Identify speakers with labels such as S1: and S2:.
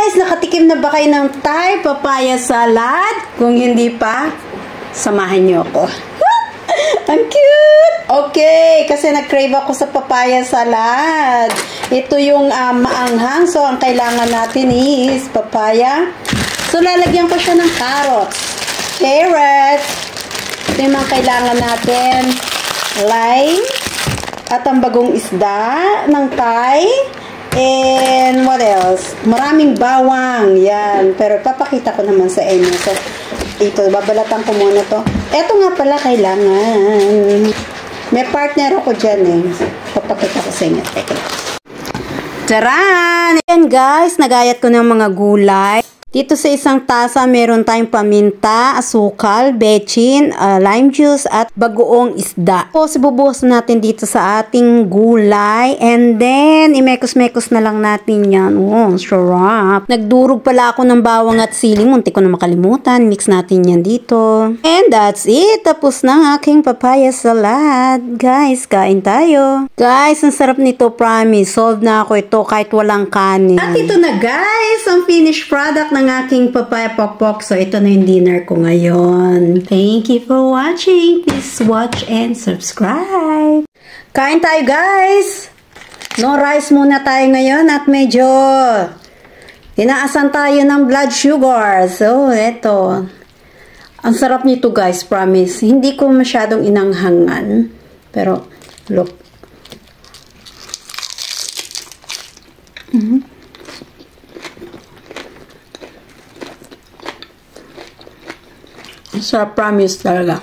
S1: Guys, nakatikim na ba kayo ng Thai papaya salad? Kung hindi pa, samahan niyo ako. Ang cute! Okay, kasi nag-crave ako sa papaya salad. Ito yung maanghang. So, ang kailangan natin is papaya. So, lalagyan ko siya ng carrots. Carrots. Ito yung mga kailangan natin. Lime. At ang bagong isda ng Thai. And what else? Maraming bawang. Yan. Pero papakita ko naman sa inyo. So, ito, babalatan ko muna to. Ito nga pala kailangan. May partner ako dyan eh. Papakita ko sa inyo. Taran! Ayan guys, nagayat ko ng mga gulay. Dito sa isang tasa, meron tayong paminta, asukal, bechin, lime juice, at bagoong isda. So, sibubuhos natin dito sa ating gulay. And then, imekos-mekos na lang natin yan. Oh, sarap. Nagdurog pala ako ng bawang at sili. Muntik ko na makalimutan. Mix natin yan dito. And that's it. Tapos na ang aking papaya salad. Guys, kain tayo. Guys, ang sarap nito, promise. Solve na ako ito kahit walang kanin. At ito na guys, ang finished product ng aking papaya pokpok. So, ito na yung dinner ko ngayon. Thank you for watching. Please watch and subscribe. Kain tayo, guys! No rice muna tayo ngayon at medyo tinaasan tayo ng blood sugar. So, ito. Ang sarap nito, guys. Promise. Hindi ko masyadong inanghangan. Pero, look. Sarap, promise talaga.